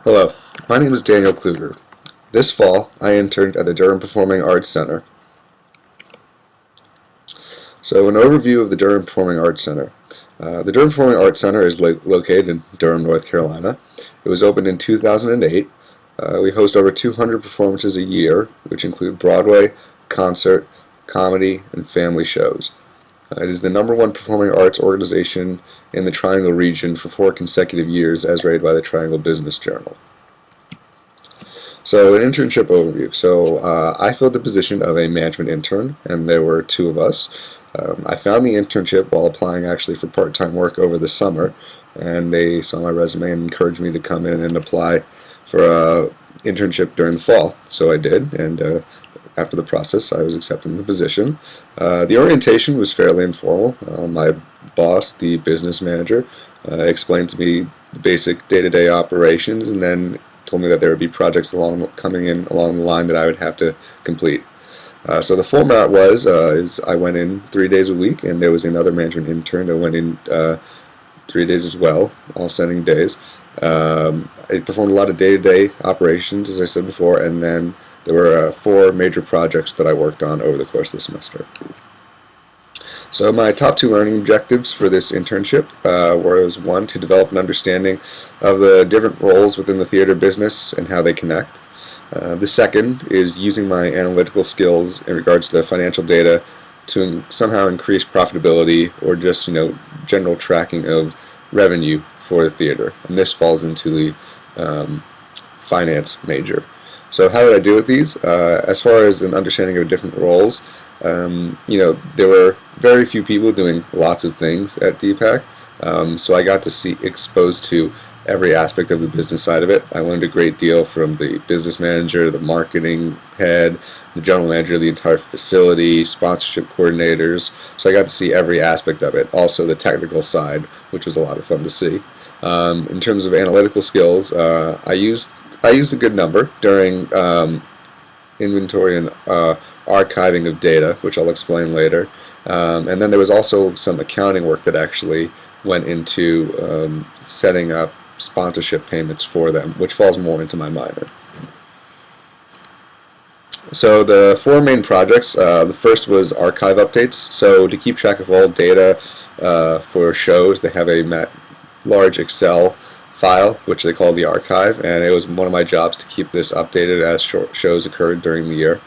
Hello, my name is Daniel Kluger. This fall, I interned at the Durham Performing Arts Center. So, an overview of the Durham Performing Arts Center. The Durham Performing Arts Center is located in Durham, North Carolina. It was opened in 2008. We host over 200 performances a year, which include Broadway, concert, comedy, and family shows. It is the #1 performing arts organization in the Triangle region for 4 consecutive years, as rated by the Triangle Business Journal. So, an internship overview. I filled the position of a management intern, and there were 2 of us. I found the internship while applying actually for part-time work over the summer, and they saw my resume and encouraged me to come in and apply for a internship during the fall. So I did, and after the process, I was accepted in the position. The orientation was fairly informal. My boss, the business manager, explained to me the basic day-to-day operations, and then told me that there would be projects coming in along the line that I would have to complete. So the format is I went in 3 days a week, and there was another management intern that went in 3 days as well, offsetting days. I performed a lot of day-to-day operations, as I said before, and then there were 4 major projects that I worked on over the course of the semester. So my top 2 learning objectives for this internship was 1, to develop an understanding of the different roles within the theater business and how they connect. The second is using my analytical skills in regards to financial data to somehow increase profitability or just, general tracking of revenue for the theater. And this falls into the finance major. So how did I do with these? As far as an understanding of different roles, there were very few people doing lots of things at DPAC, so I got to see exposed to every aspect of the business side of it. I learned a great deal from the business manager, the marketing head, the general manager of the entire facility, sponsorship coordinators, so I got to see every aspect of it. Also the technical side, which was a lot of fun to see. In terms of analytical skills, I used a good number during inventory and archiving of data, which I'll explain later. And then there was also some accounting work that actually went into setting up sponsorship payments for them, which falls more into my minor. So the 4 main projects, the first was archive updates. So to keep track of all data for shows, they have a large Excel file, which they call the archive, and it was one of my jobs to keep this updated as shows occurred during the year.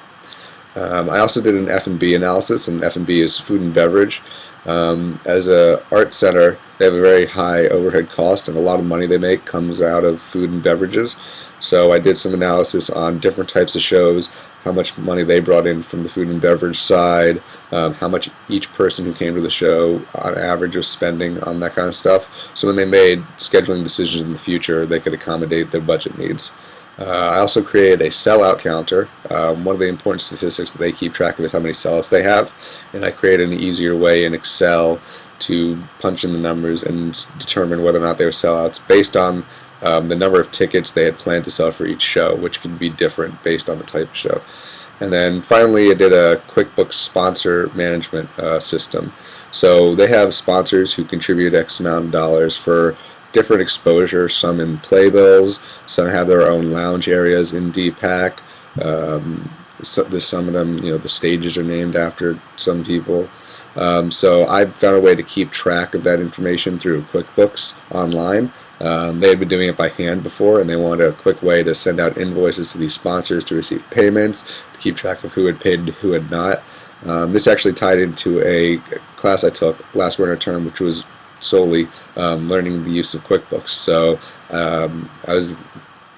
I also did an F&B analysis, and F&B is food and beverage. As a art center, they have a very high overhead cost, and a lot of money they make comes out of food and beverages. So I did some analysis on different types of shows, how much money they brought in from the food and beverage side, how much each person who came to the show on average was spending on that kind of stuff. So when they made scheduling decisions in the future, they could accommodate their budget needs. I also created a sellout counter. One of the important statistics that they keep track of is how many sellouts they have, and I created an easier way in Excel to punch in the numbers and determine whether or not they were sellouts based on the number of tickets they had planned to sell for each show, which could be different based on the type of show. And then finally I did a QuickBooks sponsor management system. So they have sponsors who contribute X amount of dollars for different exposure, some in playbills, some have their own lounge areas in DPAC. Some of them, the stages are named after some people. So I found a way to keep track of that information through QuickBooks online. They had been doing it by hand before, and they wanted a quick way to send out invoices to these sponsors to receive payments, to keep track of who had paid and who had not. This actually tied into a class I took last winter term, which was solely learning the use of QuickBooks. So I was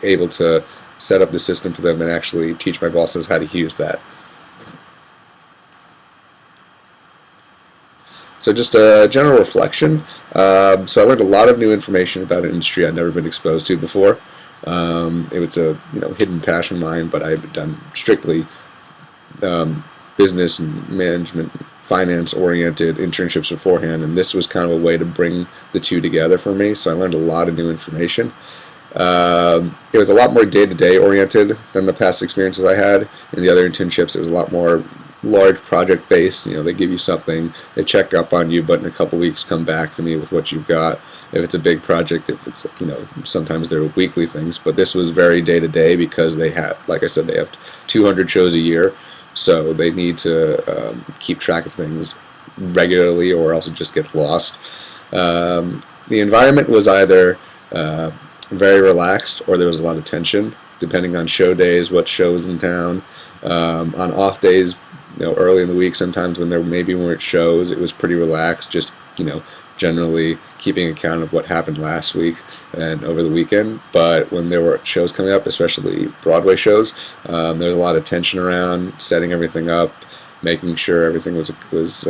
able to set up the system for them and actually teach my bosses how to use that. So just a general reflection. So I learned a lot of new information about an industry I'd never been exposed to before. It was a hidden passion of mine, but I had done strictly business and management, finance-oriented internships beforehand, and this was kind of a way to bring the 2 together for me. So I learned a lot of new information. It was a lot more day-to-day oriented than the past experiences I had. In the other internships, it was a lot more large project based. They give you something, they check up on you, but in a couple weeks come back to me with what you've got. If it's a big project, if it's, sometimes they're weekly things, but this was very day to day because they have, like I said, they have 200 shows a year, so they need to keep track of things regularly, or else it just gets lost. The environment was either very relaxed, or there was a lot of tension, depending on show days, what shows in town. On off days, early in the week, sometimes when there maybe weren't shows, it was pretty relaxed, just, generally keeping account of what happened last week and over the weekend. But when there were shows coming up, especially Broadway shows, there was a lot of tension around setting everything up, making sure everything was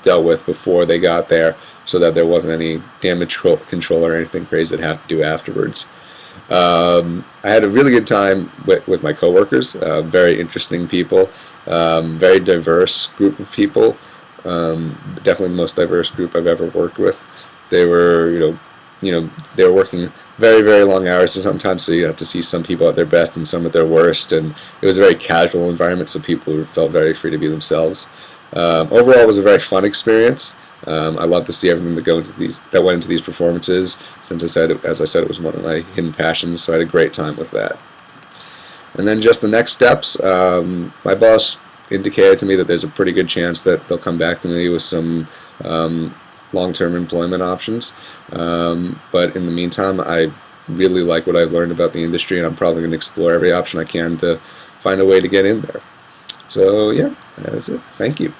dealt with before they got there, so that there wasn't any damage control or anything crazy that have to do afterwards. I had a really good time with my coworkers. Very interesting people, very diverse group of people. Definitely the most diverse group I've ever worked with. They were, they were working very, very long hours, and sometimes so you had to see some people at their best and some at their worst. And it was a very casual environment, so people felt very free to be themselves. Overall, it was a very fun experience. I love to see everything that went into these performances. Since as I said, it was one of my hidden passions, so I had a great time with that. And then just the next steps, my boss indicated to me that there's a pretty good chance that they'll come back to me with some long-term employment options. But in the meantime, I really like what I've learned about the industry, and I'm probably going to explore every option I can to find a way to get in there. So yeah, that is it. Thank you.